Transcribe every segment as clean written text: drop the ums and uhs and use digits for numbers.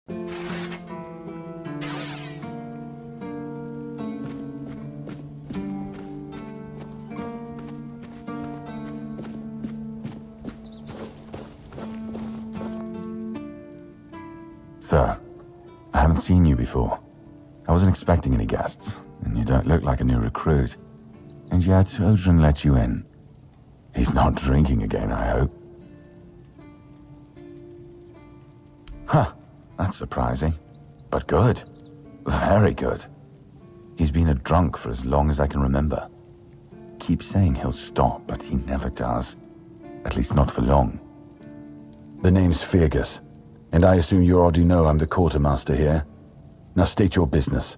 Sir, I haven't seen you before. I wasn't expecting any guests, and you don't look like a new recruit. And yet, Odrin let you in. He's not drinking again, I hope. Huh, that's surprising. But good. Very good. He's been a drunk for as long as I can remember. Keeps saying he'll stop, but he never does. At least not for long. The name's Fergus, and I assume you already know I'm the quartermaster here. Now state your business.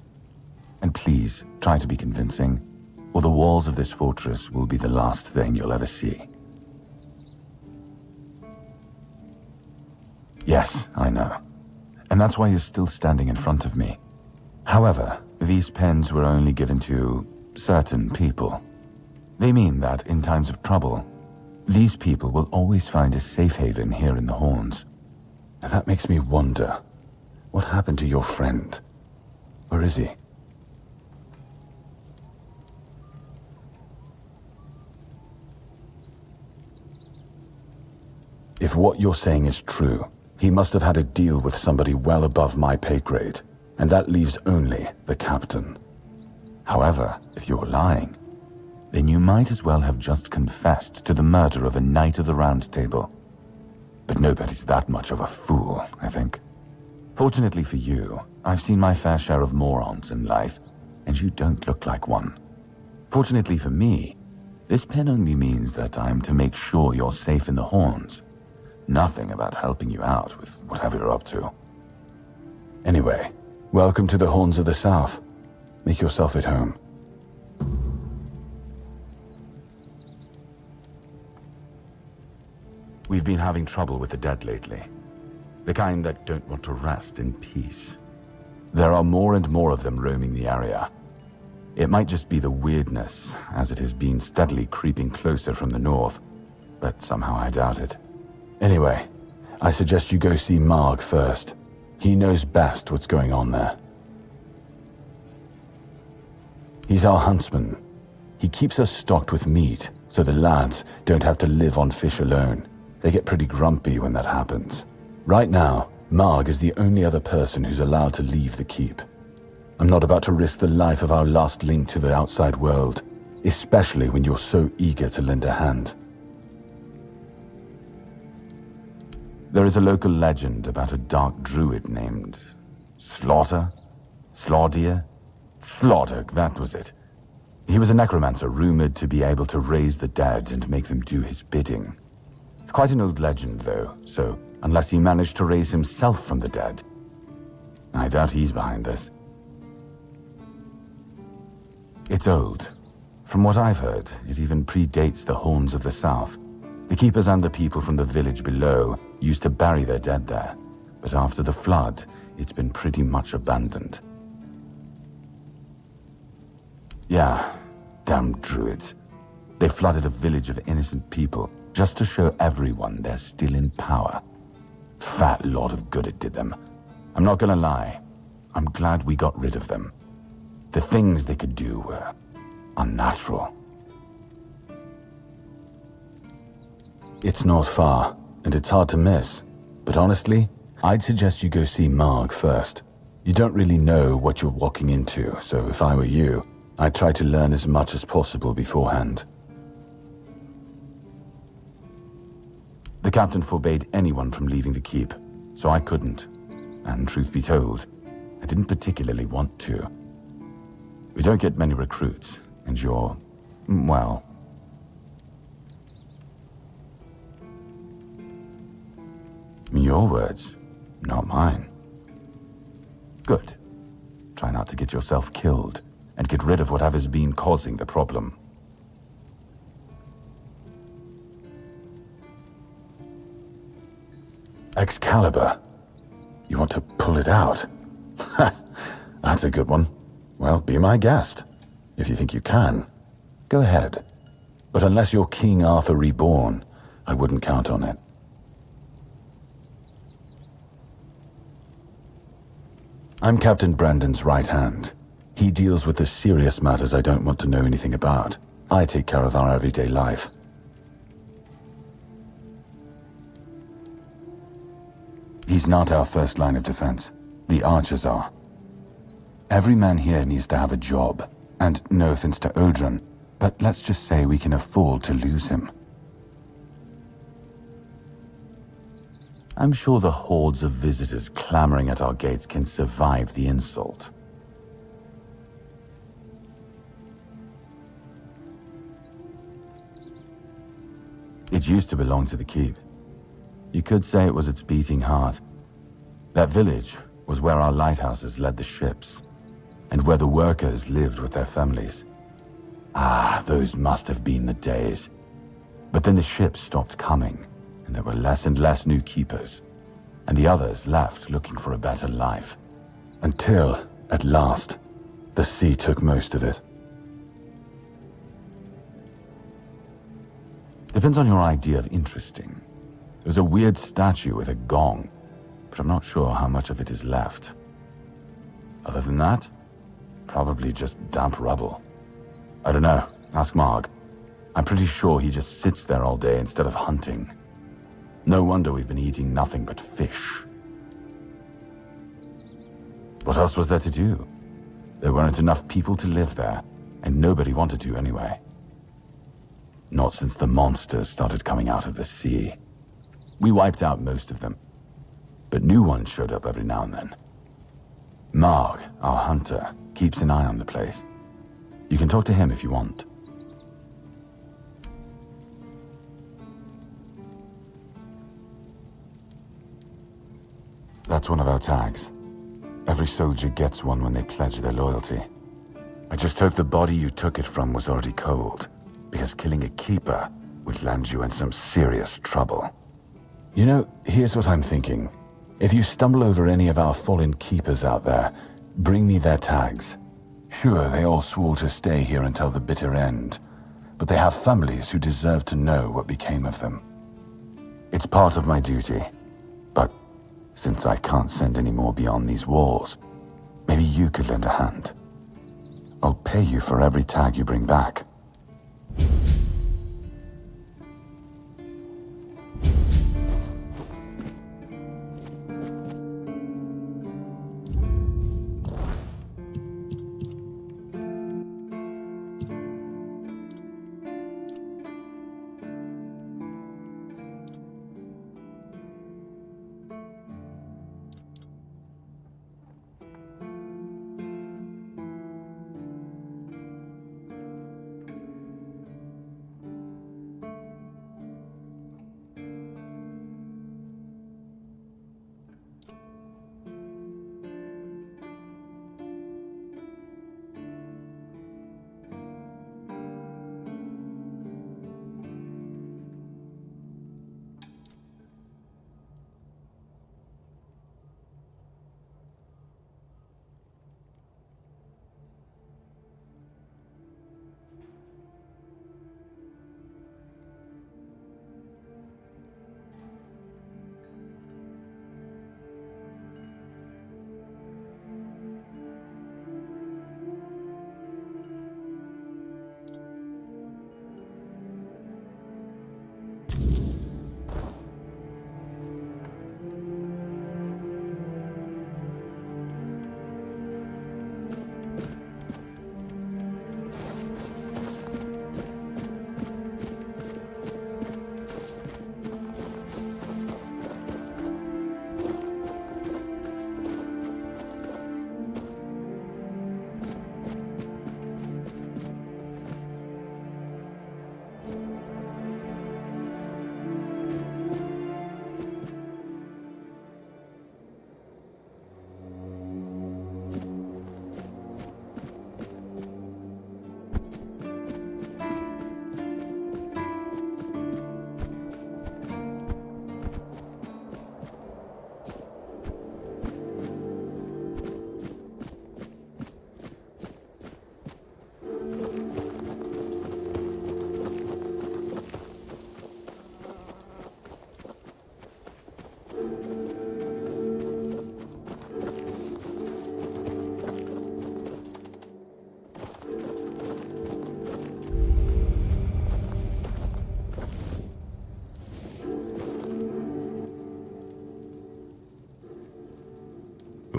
And please, try to be convincing, or the walls of this fortress will be the last thing you'll ever see. Yes, I know. And that's why you're still standing in front of me. However, these pens were only given to certain people. They mean that in times of trouble, these people will always find a safe haven here in the Horns. And that makes me wonder, what happened to your friend? Where is he? If what you're saying is true, he must have had a deal with somebody well above my pay grade, and that leaves only the captain. However, if you're lying, then you might as well have just confessed to the murder of a Knight of the Round Table. But nobody's that much of a fool, I think. Fortunately for you, I've seen my fair share of morons in life, and you don't look like one. Fortunately for me, this pen only means that I'm to make sure you're safe in the Horns. Nothing about helping you out with whatever you're up to. Anyway, welcome to the Horns of the South. Make yourself at home. We've been having trouble with the dead lately. The kind that don't want to rest in peace. There are more and more of them roaming the area. It might just be the weirdness, as it has been steadily creeping closer from the north, but somehow I doubt it. Anyway, I suggest you go see Marg first. He knows best what's going on there. He's our huntsman. He keeps us stocked with meat, so the lads don't have to live on fish alone. They get pretty grumpy when that happens. Right now, Marg is the only other person who's allowed to leave the keep. I'm not about to risk the life of our last link to the outside world, especially when you're so eager to lend a hand. There is a local legend about a dark druid named Slaughter? Slaudier? Slaughter, that was it. He was a necromancer rumored to be able to raise the dead and make them do his bidding. It's quite an old legend, though, so unless he managed to raise himself from the dead, I doubt he's behind this. It's old. From what I've heard, it even predates the Horns of the South. The keepers and the people from the village below used to bury their dead there, but after the flood, it's been pretty much abandoned. Yeah, damn druids. They flooded a village of innocent people just to show everyone they're still in power. Fat lot of good it did them. I'm not gonna lie, I'm glad we got rid of them. The things they could do were unnatural. It's not far, and it's hard to miss. But honestly, I'd suggest you go see Marg first. You don't really know what you're walking into, so if I were you, I'd try to learn as much as possible beforehand. The captain forbade anyone from leaving the keep, so I couldn't. And truth be told, I didn't particularly want to. We don't get many recruits, and you're, well, your words, not mine. Good. Try not to get yourself killed, and get rid of whatever's been causing the problem. Excalibur. You want to pull it out? That's a good one. Well, be my guest. If you think you can, go ahead. But unless you're King Arthur reborn, I wouldn't count on it. I'm Captain Brandon's right hand. He deals with the serious matters I don't want to know anything about. I take care of our everyday life. He's not our first line of defense. The archers are. Every man here needs to have a job. And no offense to Odrin, but let's just say we can afford to lose him. I'm sure the hordes of visitors clamoring at our gates can survive the insult. It used to belong to the keep. You could say it was its beating heart. That village was where our lighthouses led the ships, and where the workers lived with their families. Ah, those must have been the days. But then the ships stopped coming, and there were less and less new keepers, and the others left looking for a better life. Until, at last, the sea took most of it. Depends on your idea of interesting. There's a weird statue with a gong, but I'm not sure how much of it is left. Other than that, probably just damp rubble. I don't know, ask Marg. I'm pretty sure he just sits there all day instead of hunting. No wonder we've been eating nothing but fish. What else was there to do? There weren't enough people to live there, and nobody wanted to anyway. Not since the monsters started coming out of the sea. We wiped out most of them, but new ones showed up every now and then. Marg, our hunter, keeps an eye on the place. You can talk to him if you want. That's one of our tags. Every soldier gets one when they pledge their loyalty. I just hope the body you took it from was already cold, because killing a keeper would land you in some serious trouble. You know, here's what I'm thinking. If you stumble over any of our fallen keepers out there, bring me their tags. Sure, they all swore to stay here until the bitter end, but they have families who deserve to know what became of them. It's part of my duty, but since I can't send any more beyond these walls, maybe you could lend a hand. I'll pay you for every tag you bring back.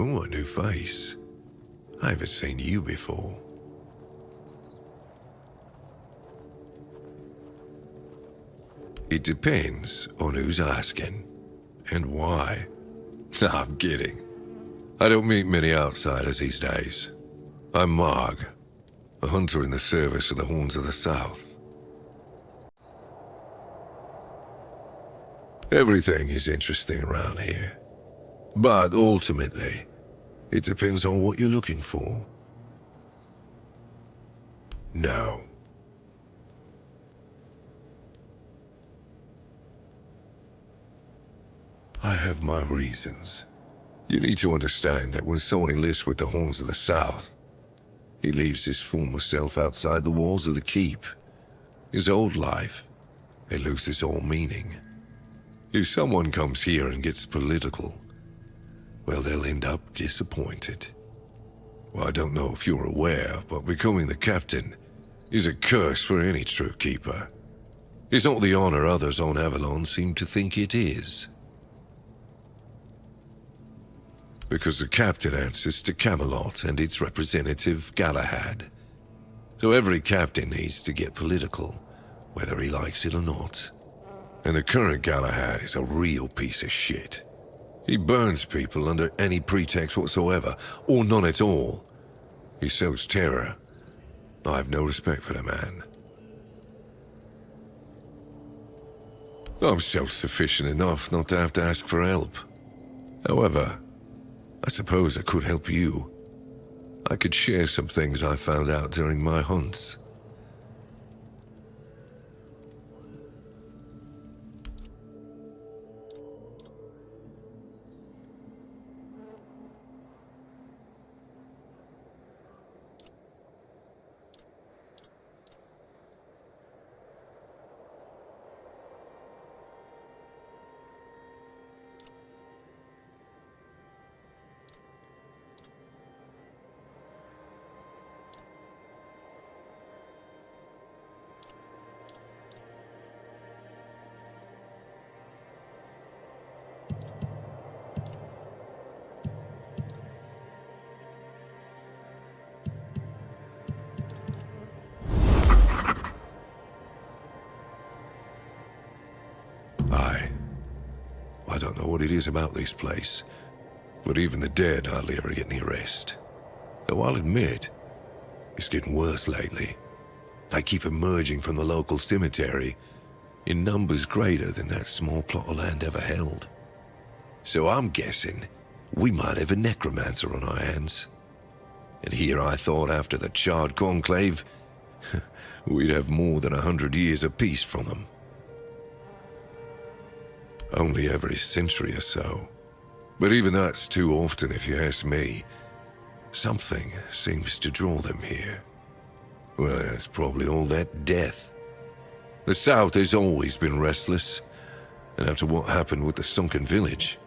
Oh, a new face. I haven't seen you before. It depends on who's asking. And why. Nah, I'm kidding. I don't meet many outsiders these days. I'm Marg, a hunter in the service of the Horns of the South. Everything is interesting around here. But ultimately, it depends on what you're looking for. No. I have my reasons. You need to understand that when someone enlists with the Horns of the South, he leaves his former self outside the walls of the keep. His old life, it loses all meaning. If someone comes here and gets political, well, they'll end up disappointed. Well, I don't know if you're aware, but becoming the captain is a curse for any true keeper. It's not the honor others on Avalon seem to think it is. Because the captain answers to Camelot and its representative, Galahad. So every captain needs to get political, whether he likes it or not. And the current Galahad is a real piece of shit. He burns people under any pretext whatsoever, or none at all. He sows terror. I have no respect for the man. I'm self-sufficient enough not to have to ask for help. However, I suppose I could help you. I could share some things I found out during my hunts. I don't know what it is about this place, but even the dead hardly ever get any rest. Though I'll admit, it's getting worse lately. They keep emerging from the local cemetery in numbers greater than that small plot of land ever held. So I'm guessing we might have a necromancer on our hands. And here I thought after the Charred Conclave, we'd have more than 100 years of peace from them. Only every century or so. But even that's too often if you ask me. Something seems to draw them here. Well, it's probably all that death. The South has always been restless, and after what happened with the sunken village,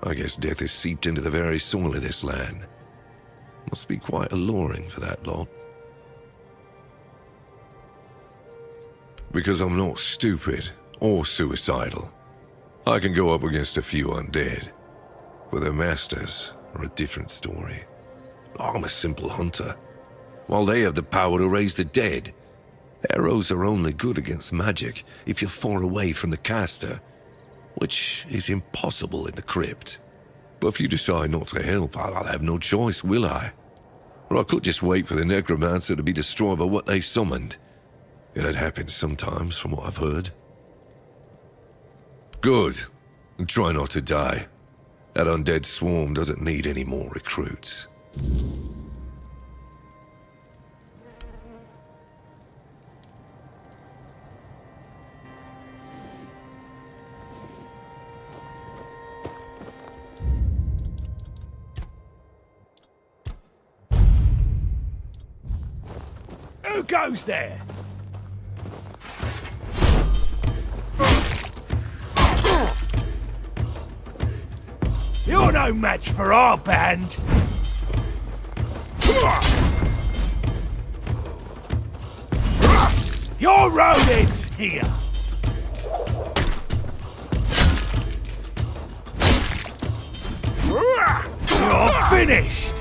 I guess death has seeped into the very soil of this land. Must be quite alluring for that lot. Because I'm not stupid or suicidal. I can go up against a few undead, but their masters are a different story. I'm a simple hunter, while they have the power to raise the dead. Arrows are only good against magic if you're far away from the caster, which is impossible in the crypt. But if you decide not to help, I'll have no choice, will I? Or I could just wait for the necromancer to be destroyed by what they summoned. It happens sometimes, from what I've heard. Good. And try not to die. That undead swarm doesn't need any more recruits. Who goes there? You're no match for our band. Your rodents here. You're finished!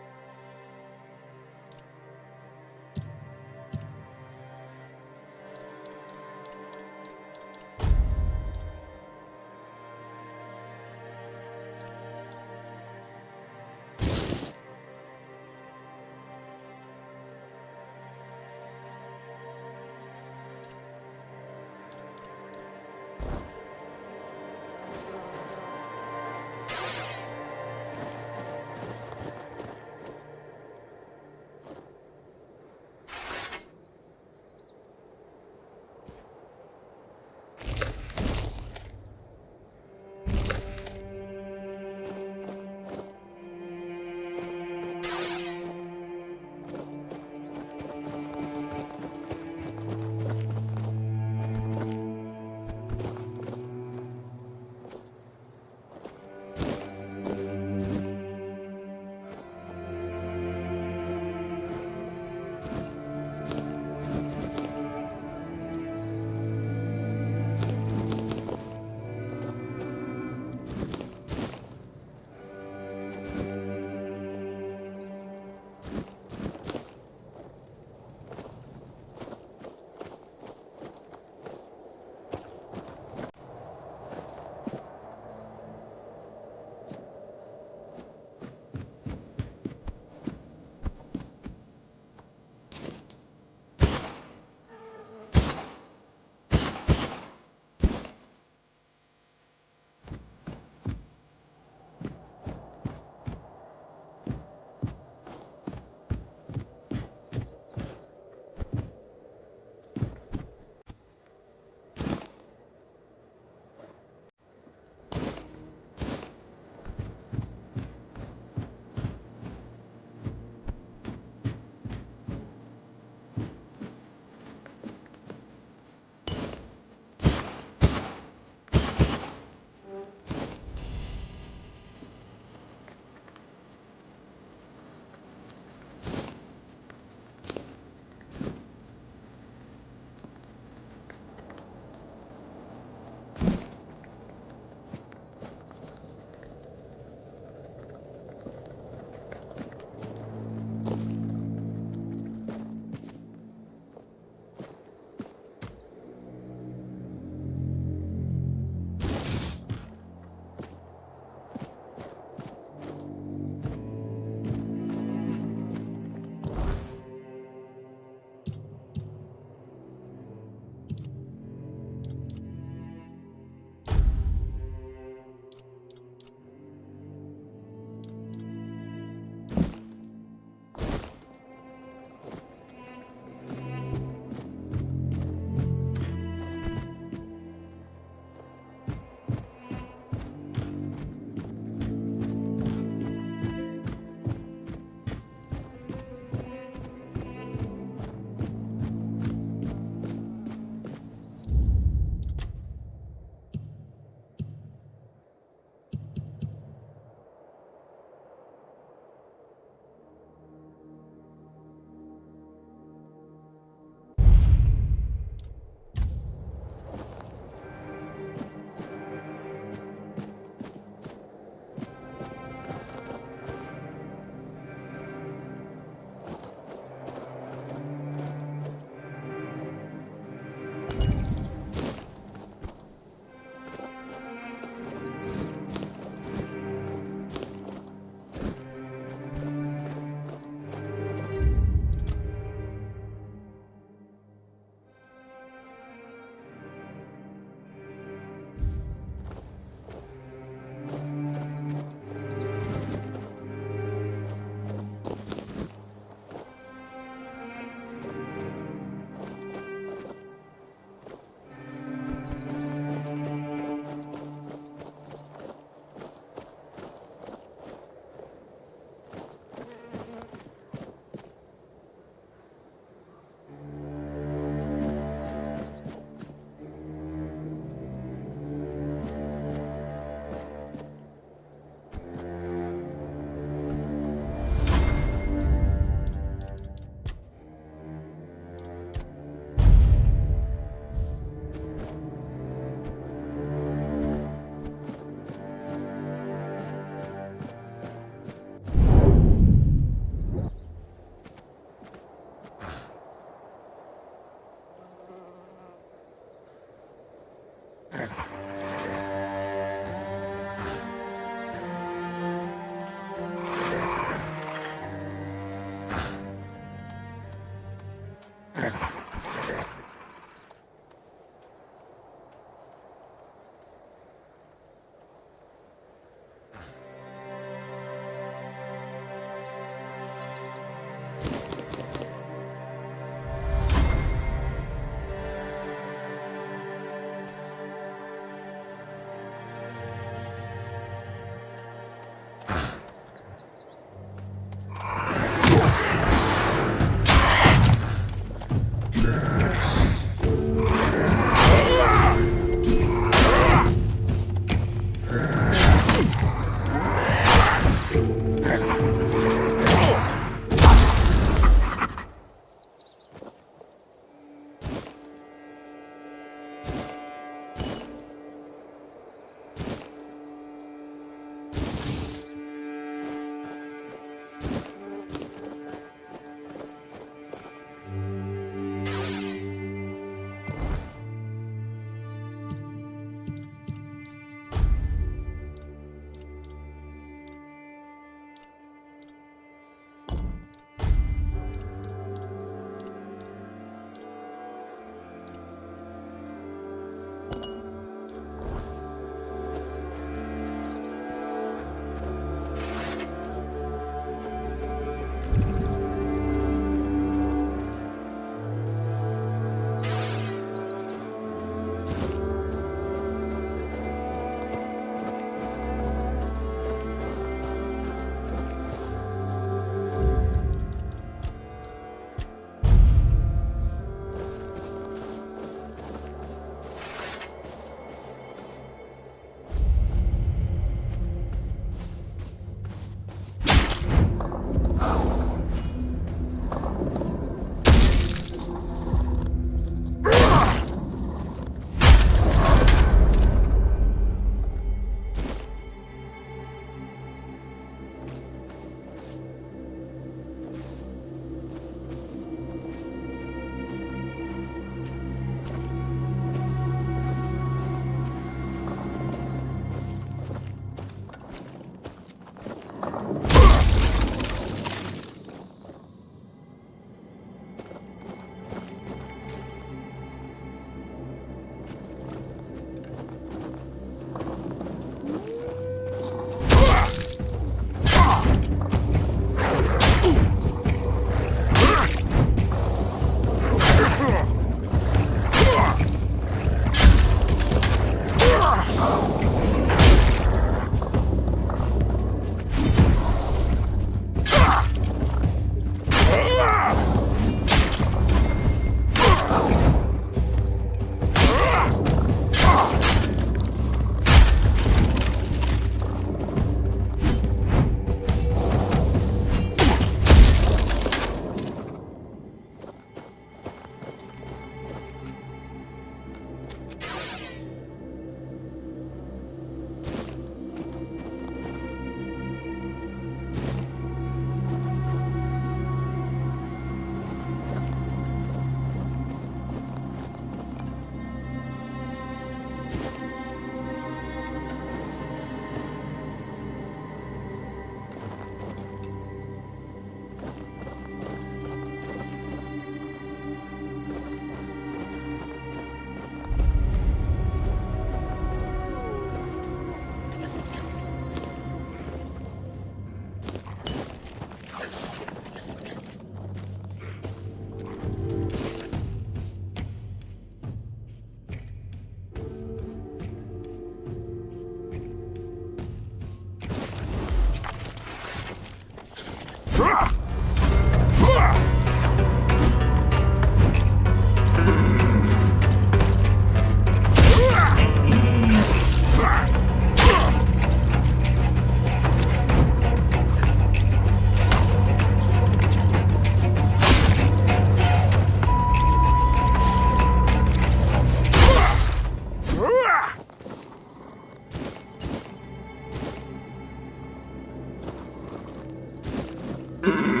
Mm-hmm.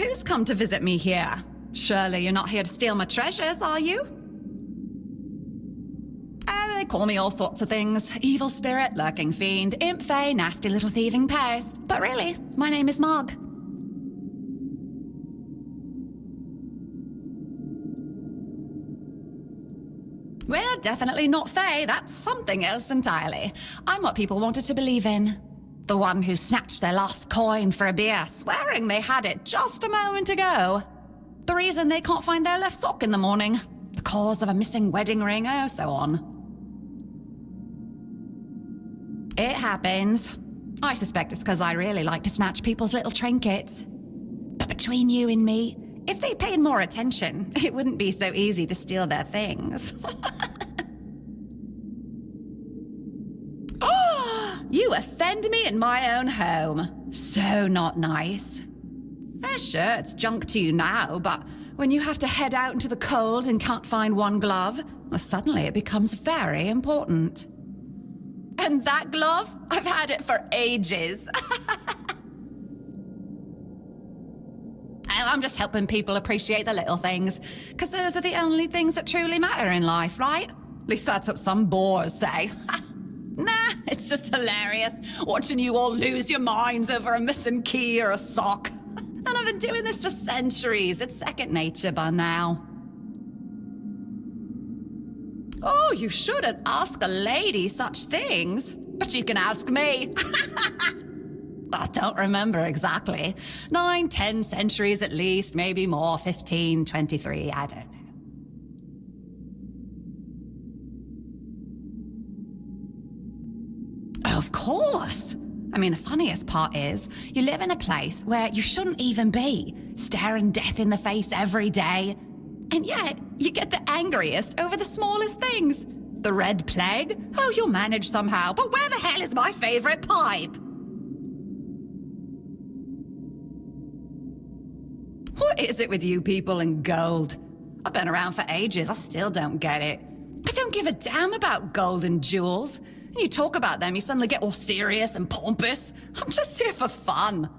who's come to visit me here? Surely you're not here to steal my treasures, are you? Oh, they call me all sorts of things. Evil spirit, lurking fiend, imp fae, nasty little thieving pest. But really, my name is Mog. We're definitely not fae, that's something else entirely. I'm what people wanted to believe in. The one who snatched their last coin for a beer, swearing they had it just a moment ago. The reason they can't find their left sock in the morning. The cause of a missing wedding ring, oh, so on. It happens. I suspect it's because I really like to snatch people's little trinkets. But between you and me, if they paid more attention, it wouldn't be so easy to steal their things. Oh, you offend me in my own home. So not nice. Sure, it's junk to you now, but when you have to head out into the cold and can't find one glove, well, suddenly it becomes very important. And that glove? I've had it for ages. I'm just helping people appreciate the little things, because those are the only things that truly matter in life, right? At least that's what some bores say. Nah, it's just hilarious, watching you all lose your minds over a missing key or a sock. And I've been doing this for centuries. It's second nature by now. Oh, you shouldn't ask a lady such things, but you can ask me. I don't remember exactly. 9, 10 centuries at least, maybe more, 15, 23, I don't know. Of course. I mean, the funniest part is, you live in a place where you shouldn't even be, staring death in the face every day. And yet, you get the angriest over the smallest things. The Red Plague? Oh, you'll manage somehow, but where the hell is my favorite pipe? What is it with you people and gold? I've been around for ages, I still don't get it. I don't give a damn about gold and jewels. You talk about them, you suddenly get all serious and pompous. I'm just here for fun.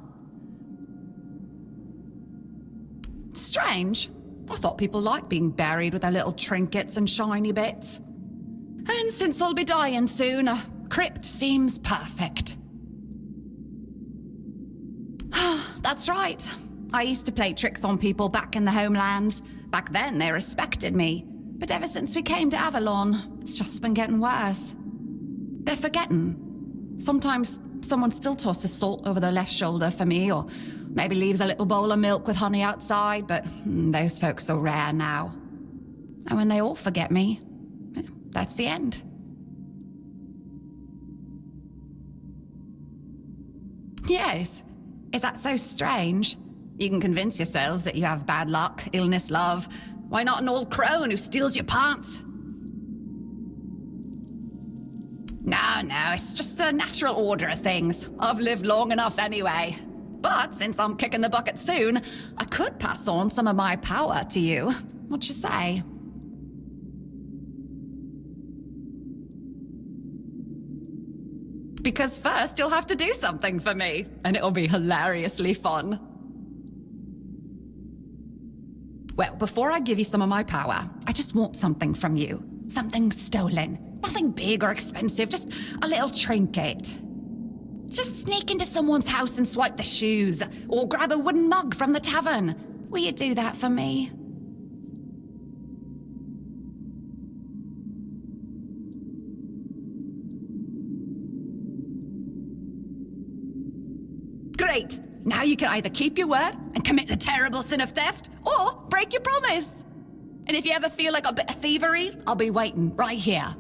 Strange. I thought people liked being buried with their little trinkets and shiny bits. And since I'll be dying soon, a crypt seems perfect. That's right. I used to play tricks on people back in the homelands. Back then, they respected me. But ever since we came to Avalon, it's just been getting worse. They're forgetting. Sometimes someone still tosses salt over their left shoulder for me, or maybe leaves a little bowl of milk with honey outside, but those folks are rare now. And when they all forget me, that's the end. Yes. Is that so strange? You can convince yourselves that you have bad luck, illness, love. Why not an old crone who steals your pants? No, it's just the natural order of things. I've lived long enough anyway. But since I'm kicking the bucket soon, I could pass on some of my power to you. What you say? Because first you'll have to do something for me, and it'll be hilariously fun. Well, before I give you some of my power, I just want something from you. Something stolen. Nothing big or expensive, just a little trinket. Just sneak into someone's house and swipe the shoes, or grab a wooden mug from the tavern. Will you do that for me? Great! Now you can either keep your word and commit the terrible sin of theft, or break your promise. And if you ever feel like a bit of thievery, I'll be waiting right here.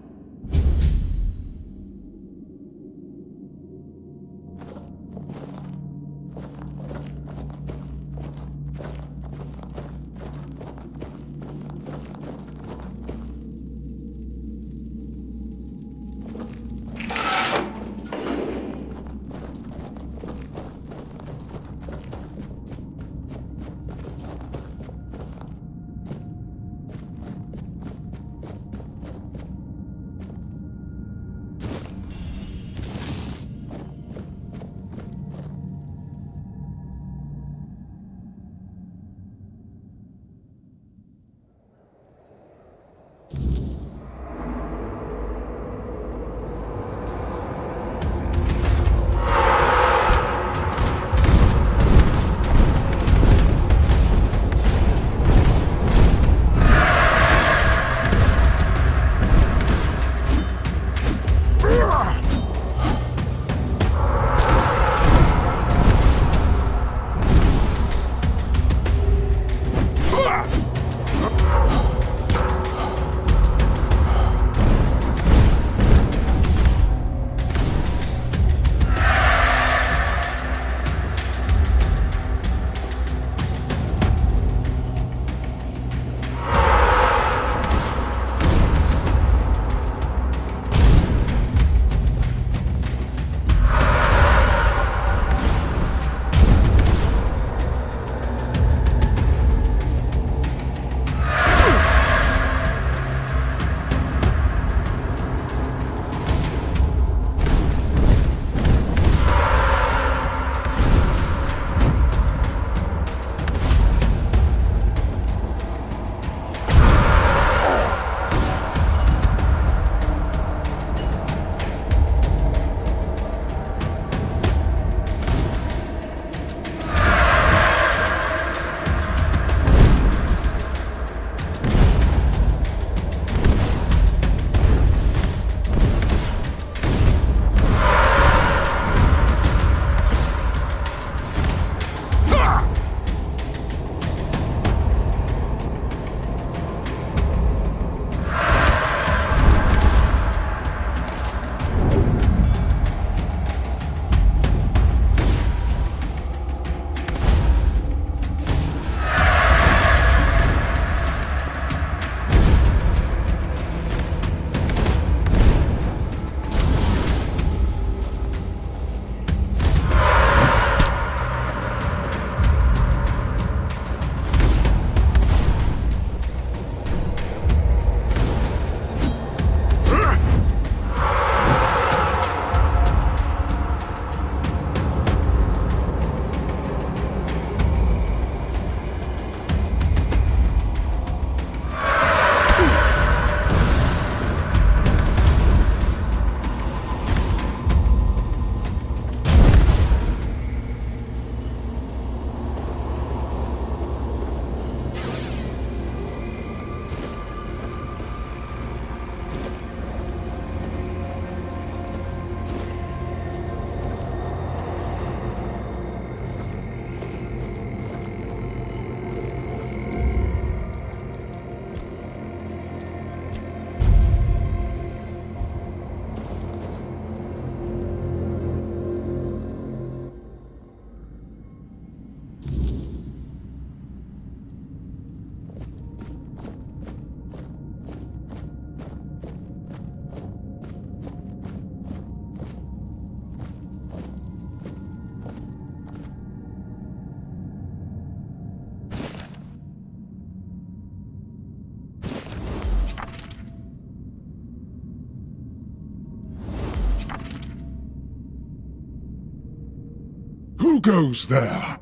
goes there?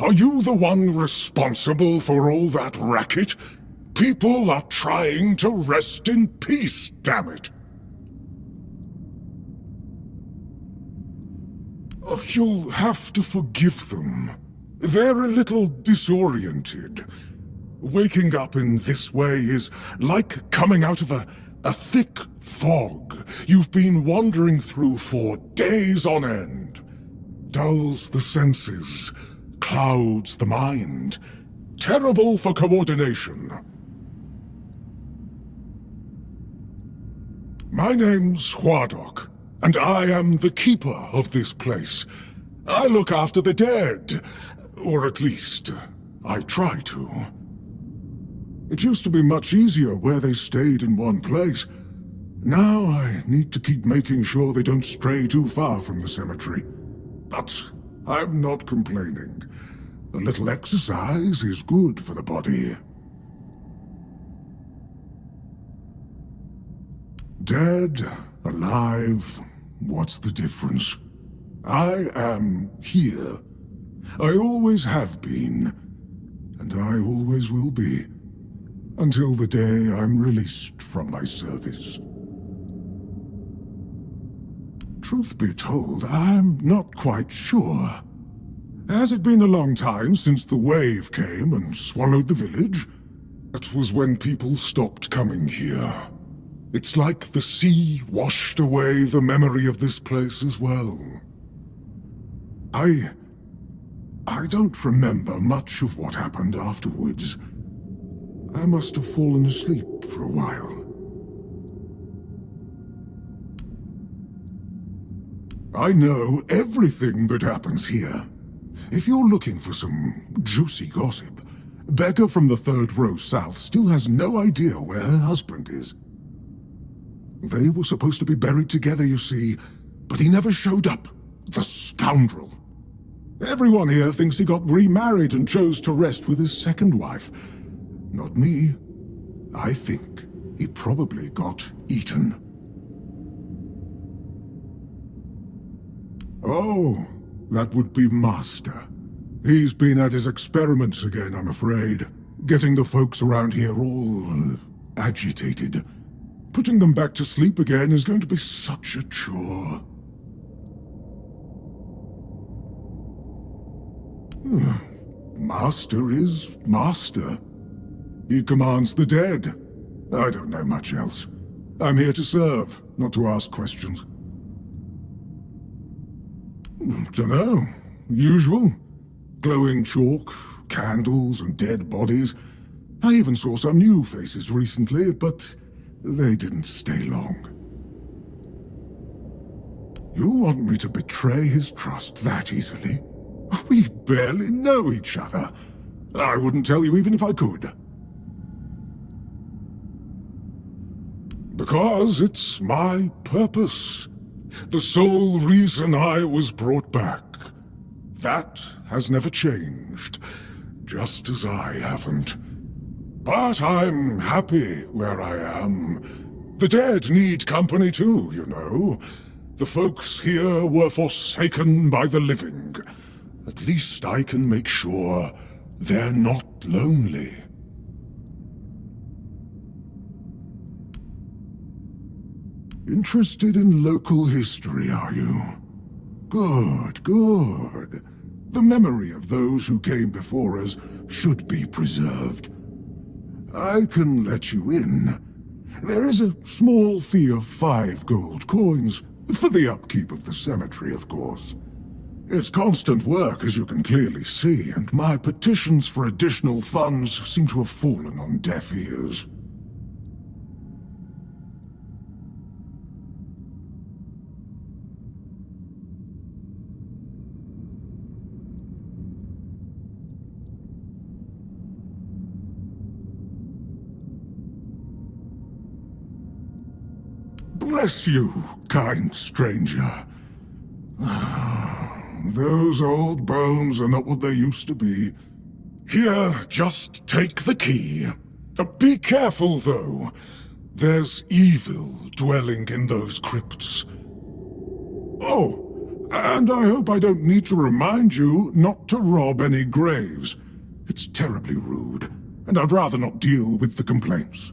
Are you the one responsible for all that racket? People are trying to rest in peace, damn it! Oh, you'll have to forgive them. They're a little disoriented. Waking up in this way is like coming out of a thick fog you've been wandering through for days on end. Dulls the senses, clouds the mind. Terrible for coordination. My name's Huardok, and I am the keeper of this place. I look after the dead, or at least, I try to. It used to be much easier where they stayed in one place. Now I need to keep making sure they don't stray too far from the cemetery. But I'm not complaining. A little exercise is good for the body. Dead, alive, what's the difference? I am here. I always have been, and I always will be, until the day I'm released from my service. Truth be told, I'm not quite sure. Has it been a long time since the wave came and swallowed the village? That was when people stopped coming here. It's like the sea washed away the memory of this place as well. I don't remember much of what happened afterwards. I must have fallen asleep for a while. I know everything that happens here. If you're looking for some juicy gossip, Becca from the third row south still has no idea where her husband is. They were supposed to be buried together, you see, but he never showed up. The scoundrel. Everyone here thinks he got remarried and chose to rest with his second wife. Not me. I think he probably got eaten. Oh, that would be Master. He's been at his experiments again, I'm afraid. Getting the folks around here all agitated. Putting them back to sleep again is going to be such a chore. Master is Master. He commands the dead. I don't know much else. I'm here to serve, not to ask questions. Dunno. Usual. Glowing chalk, candles and dead bodies. I even saw some new faces recently, but they didn't stay long. You want me to betray his trust that easily? We barely know each other. I wouldn't tell you even if I could. Because it's my purpose. The sole reason I was brought back. That has never changed, just as I haven't. But I'm happy where I am. The dead need company too, you know. The folks here were forsaken by the living. At least I can make sure they're not lonely. Interested in local history, are you? Good, good. The memory of those who came before us should be preserved. I can let you in. There is a small fee of 5 gold coins, for the upkeep of the cemetery, of course. It's constant work, as you can clearly see, and my petitions for additional funds seem to have fallen on deaf ears. Bless you, kind stranger. Those old bones are not what they used to be. Here, just take the key. Be careful, though. There's evil dwelling in those crypts. Oh, And I hope I don't need to remind you not to rob any graves. It's terribly rude, and I'd rather not deal with the complaints.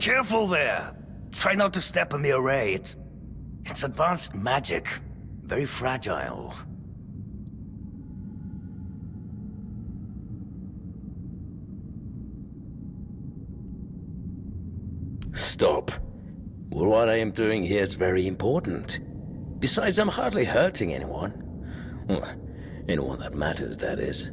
Careful there. Try not to step on the array. It's advanced magic. Very fragile. Stop. Well, what I am doing here is very important. Besides, I'm hardly hurting anyone. Well, anyone that matters, that is.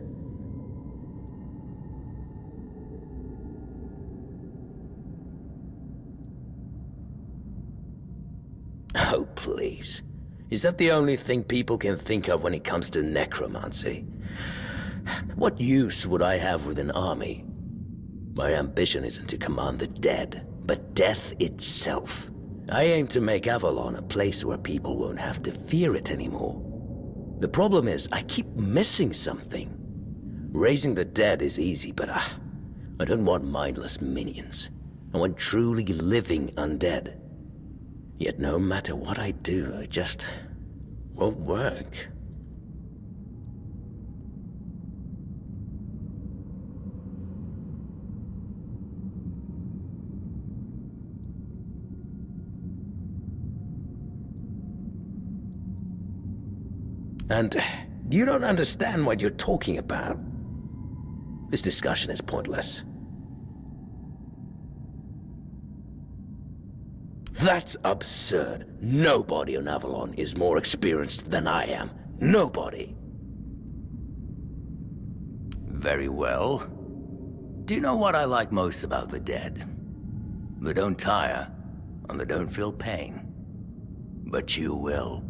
Oh, please. Is that the only thing people can think of when it comes to necromancy? What use would I have with an army? My ambition isn't to command the dead, but death itself. I aim to make Avalon a place where people won't have to fear it anymore. The problem is, I keep missing something. Raising the dead is easy, but I don't want mindless minions. I want truly living undead. Yet no matter what I do, it just won't work. And you don't understand what you're talking about. This discussion is pointless. That's absurd. Nobody on Avalon is more experienced than I am. Nobody. Very well. Do you know what I like most about the dead? They don't tire, and they don't feel pain. But you will.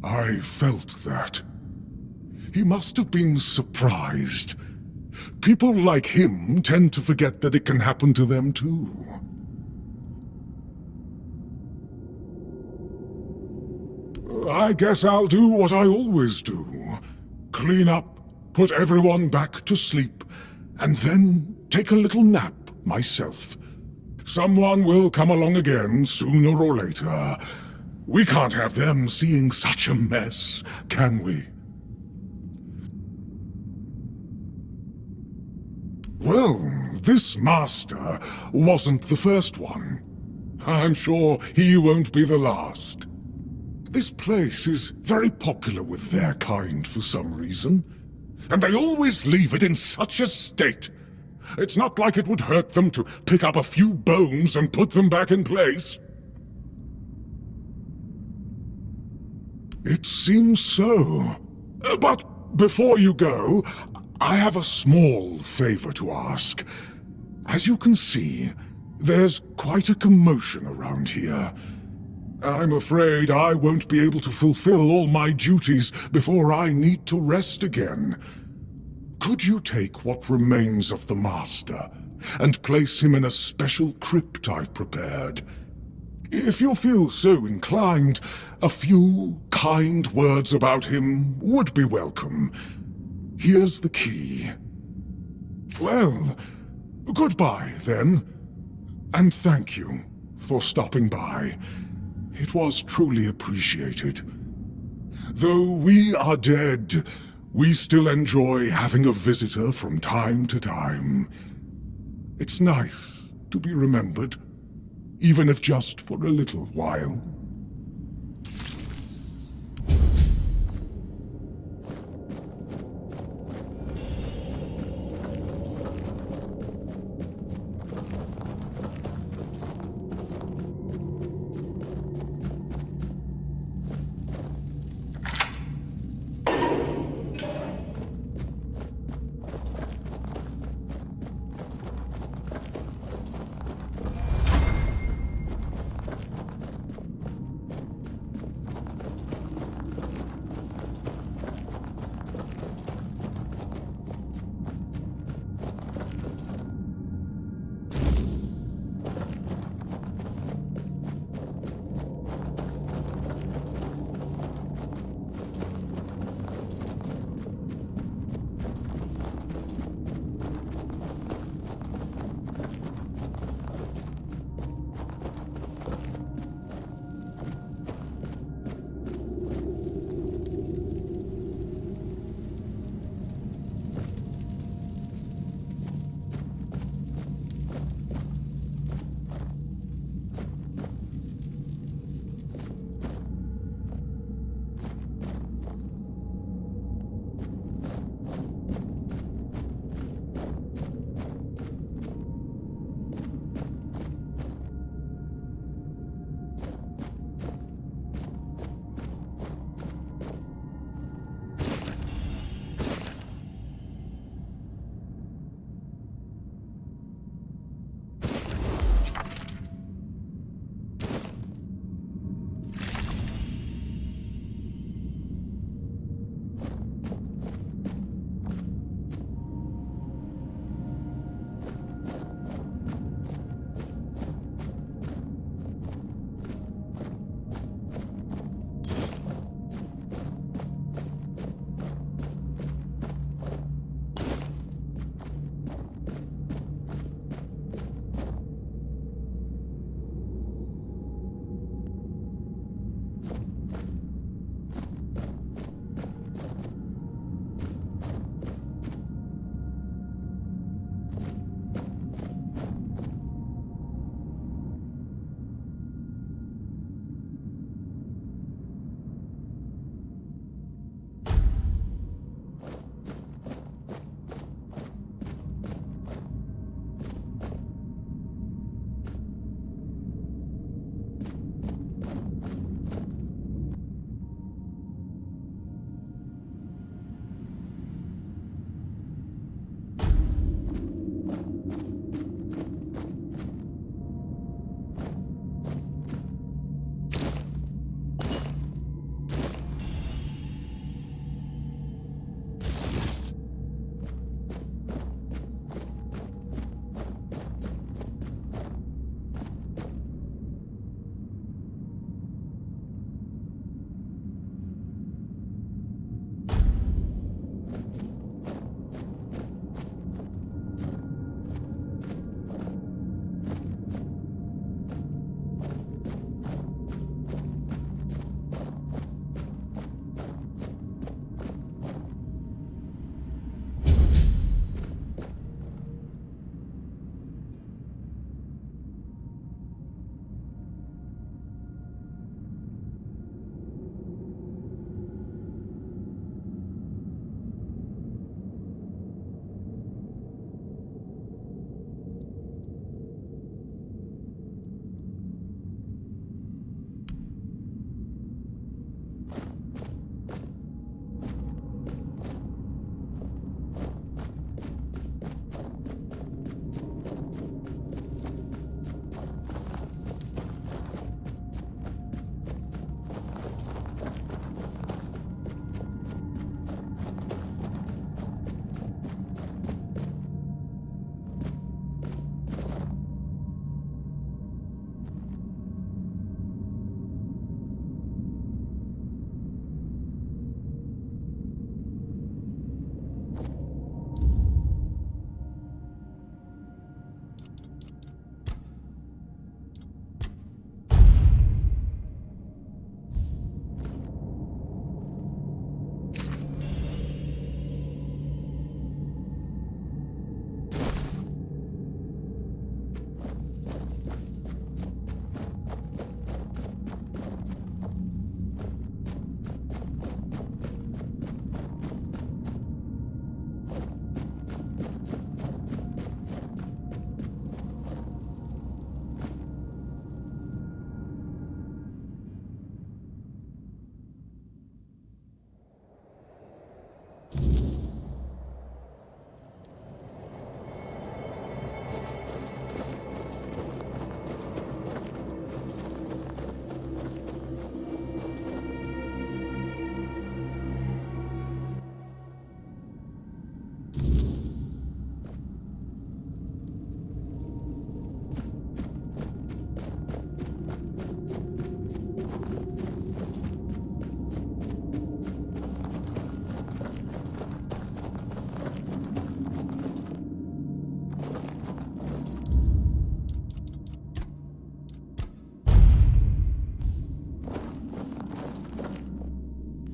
I felt that. He must have been surprised. People like him tend to forget that it can happen to them too. I guess I'll do what I always do. Clean up, put everyone back to sleep, and then take a little nap myself. Someone will come along again sooner or later. We can't have them seeing such a mess, can we? Well, this master wasn't the first one. I'm sure he won't be the last. This place is very popular with their kind for some reason, and they always leave it in such a state. It's not like it would hurt them to pick up a few bones and put them back in place. It seems so. But before you go, I have a small favor to ask. As you can see, there's quite a commotion around here. I'm afraid I won't be able to fulfill all my duties before I need to rest again. Could you take what remains of the Master and place him in a special crypt I've prepared? If you feel so inclined, a few kind words about him would be welcome. Here's the key. Well, goodbye then, and thank you for stopping by. It was truly appreciated. Though we are dead, we still enjoy having a visitor from time to time. It's nice to be remembered, even if just for a little while.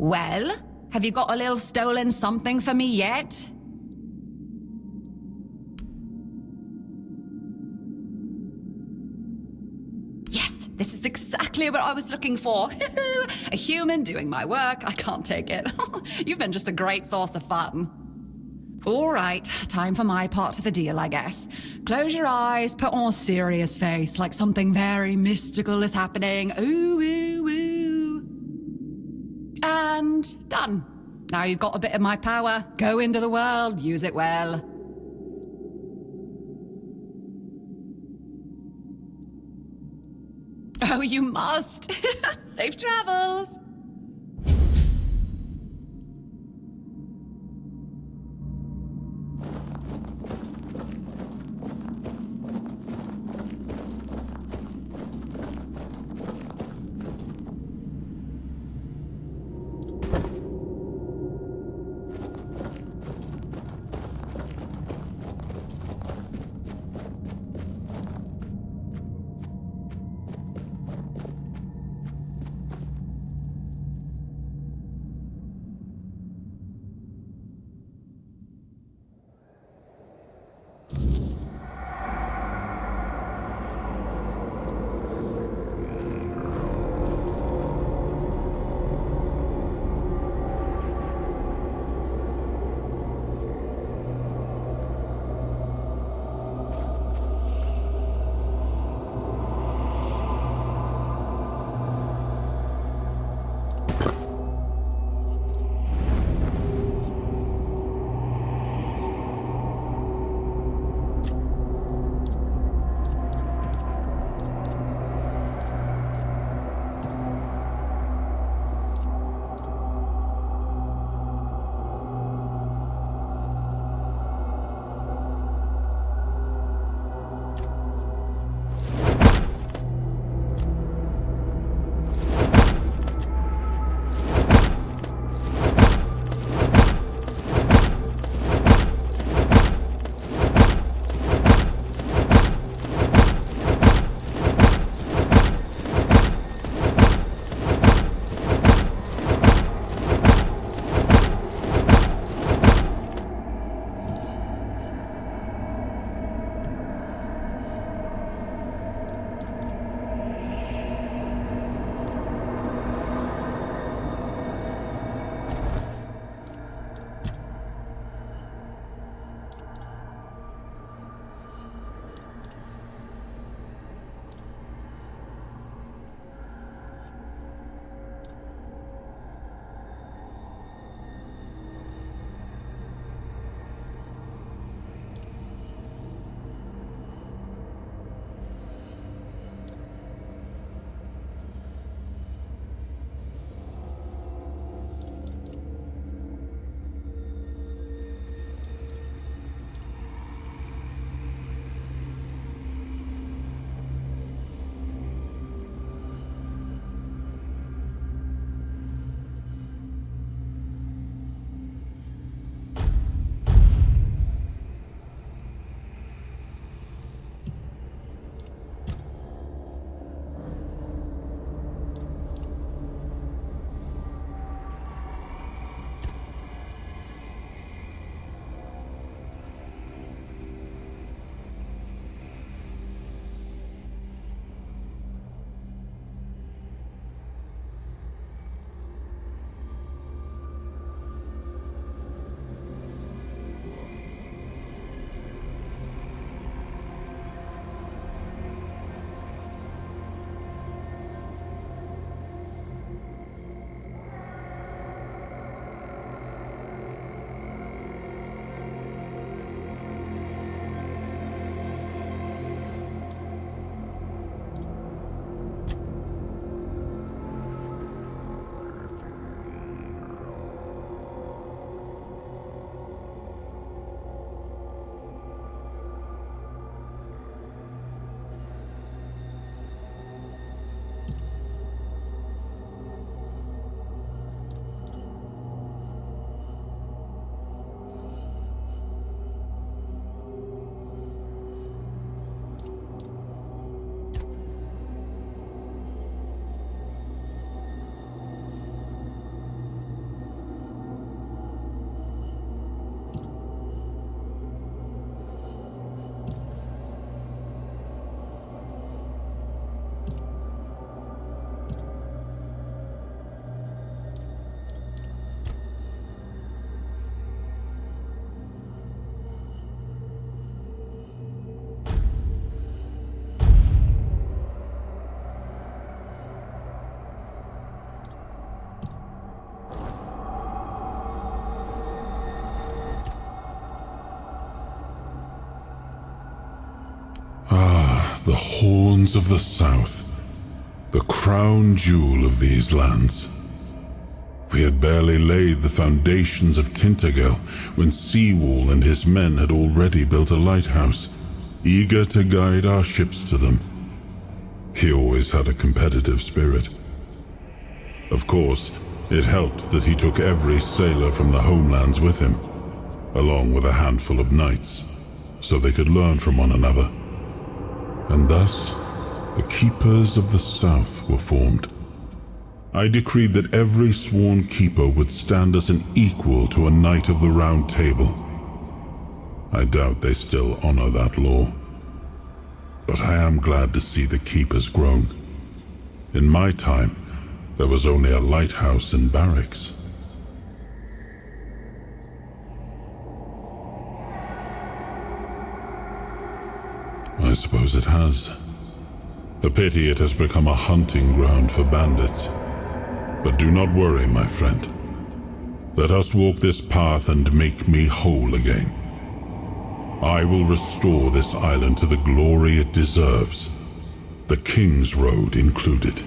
Well, have you got a little stolen something for me yet? Yes, this is exactly what I was looking for. A human doing my work. I can't take it. You've been just a great source of fun. All right, time for my part of the deal, I guess. Close your eyes, put on a serious face, like something very mystical is happening. Ooh, ooh, ooh. And done. Now you've got a bit of my power. Go into the world, use it well. Oh, you must. Safe travels. the horns of the south, the crown jewel of these lands. We had barely laid the foundations of Tainted Grail when Seawall and his men had already built a lighthouse, eager to guide our ships to them. He always had a competitive spirit. Of course, it helped that he took every sailor from the homelands with him, along with a handful of knights, so they could learn from one another. And thus, the Keepers of the South were formed. I decreed that every sworn keeper would stand as an equal to a Knight of the Round Table. I doubt they still honor that law. But I am glad to see the keepers grown. In my time, there was only a lighthouse and barracks. I suppose it has. A pity it has become a hunting ground for bandits. But do not worry, my friend. Let us walk this path and make me whole again. I will restore this island to the glory it deserves, the King's Road included.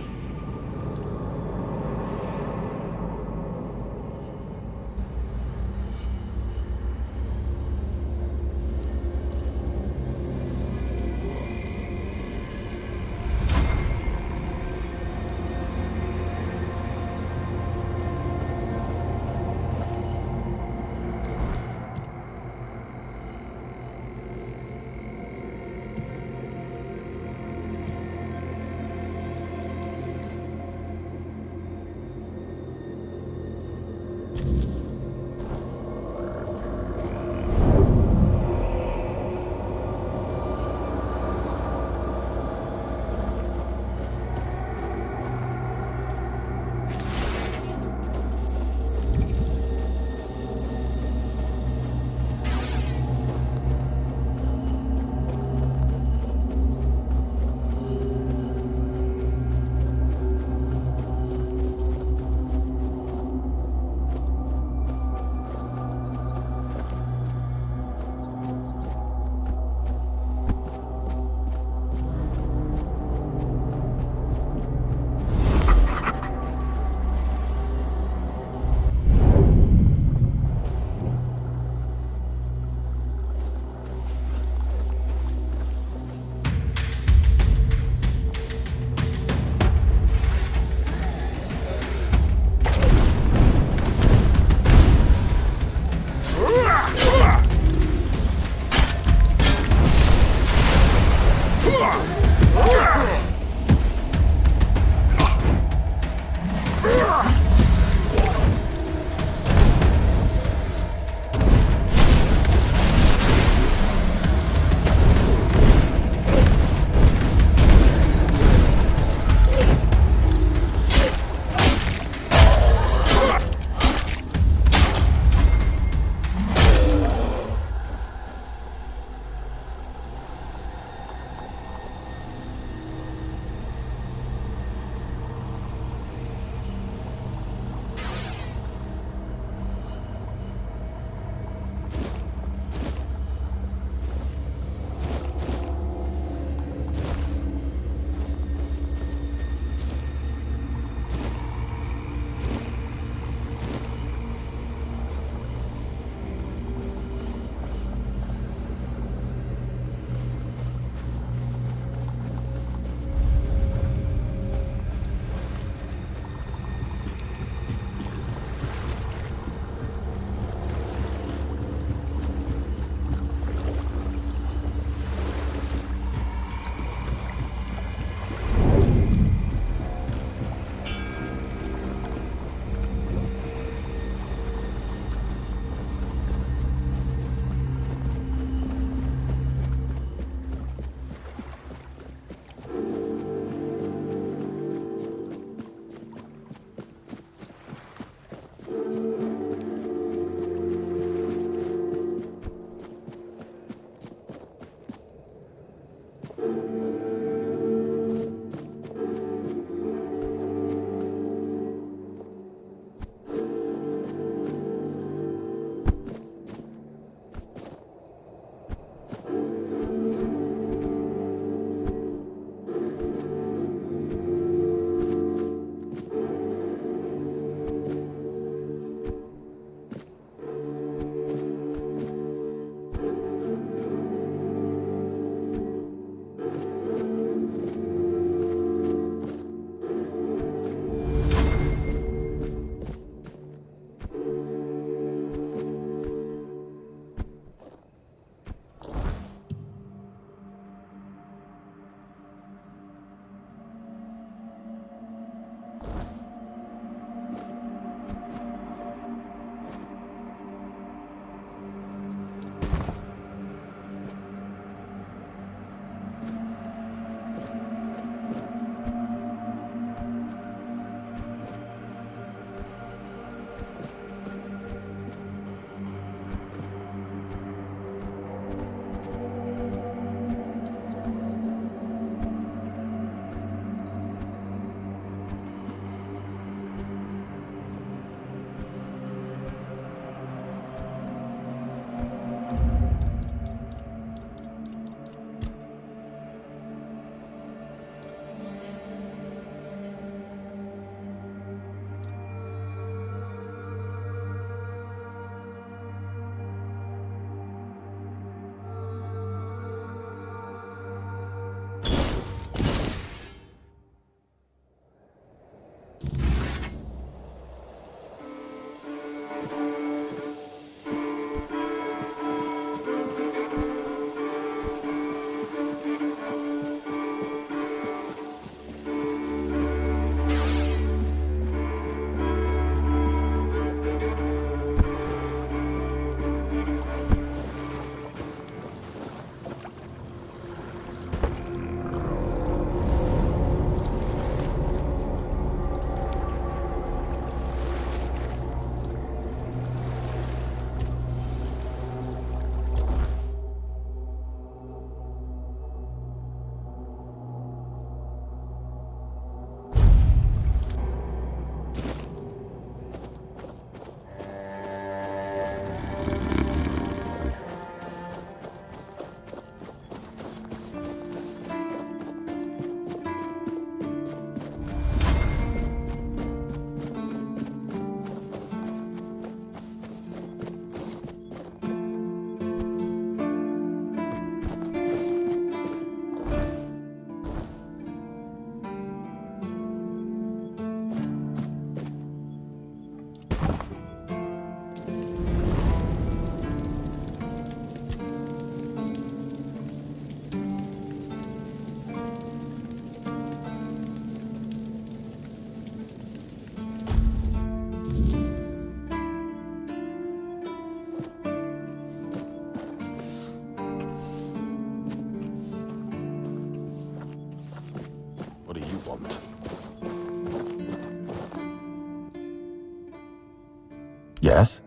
Yes?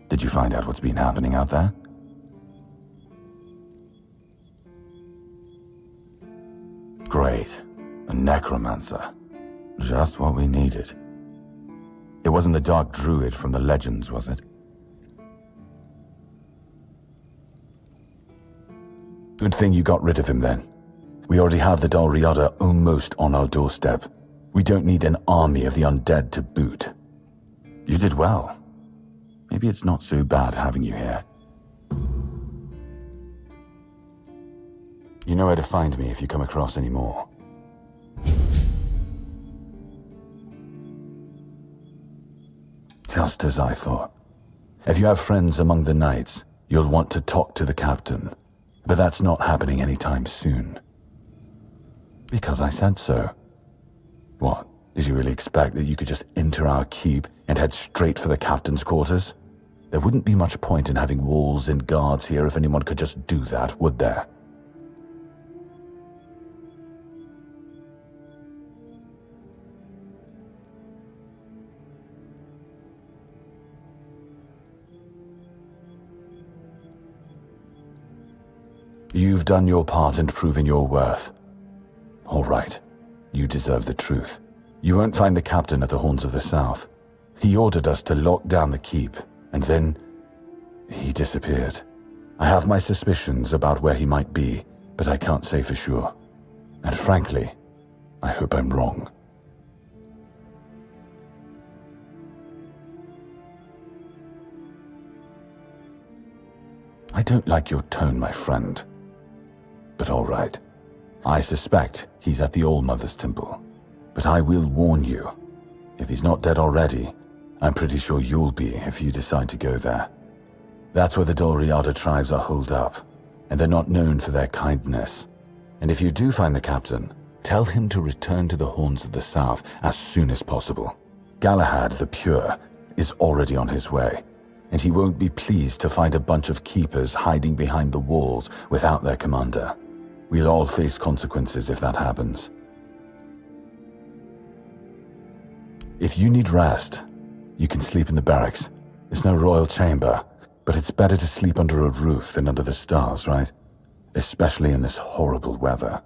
Did you find out what's been happening out there? Great. A necromancer. Just what we needed. It wasn't the dark druid from the legends, was it? Good thing you got rid of him then. We already have the Dalriada almost on our doorstep. We don't need an army of the undead to boot. You did well. Maybe it's not so bad having you here. You know where to find me if you come across any more. Just as I thought. If you have friends among the knights, you'll want to talk to the captain. But that's not happening anytime soon. Because I said so. What, did you really expect that you could just enter our keep and head straight for the captain's quarters? There wouldn't be much point in having walls and guards here if anyone could just do that, would there? You've done your part in proving your worth. All right, you deserve the truth. You won't find the captain at the Horns of the South. He ordered us to lock down the keep, and then he disappeared. I have my suspicions about where he might be, but I can't say for sure. And frankly, I hope I'm wrong. I don't like your tone, my friend. But all right. I suspect he's at the All-Mother's Temple. But I will warn you. If he's not dead already, I'm pretty sure you'll be if you decide to go there. That's where the Dalriada tribes are holed up, and they're not known for their kindness. And if you do find the captain, tell him to return to the Horns of the South as soon as possible. Galahad the Pure is already on his way, and he won't be pleased to find a bunch of keepers hiding behind the walls without their commander. We'll all face consequences if that happens. If you need rest, you can sleep in the barracks. It's no royal chamber, but it's better to sleep under a roof than under the stars, right? Especially in this horrible weather.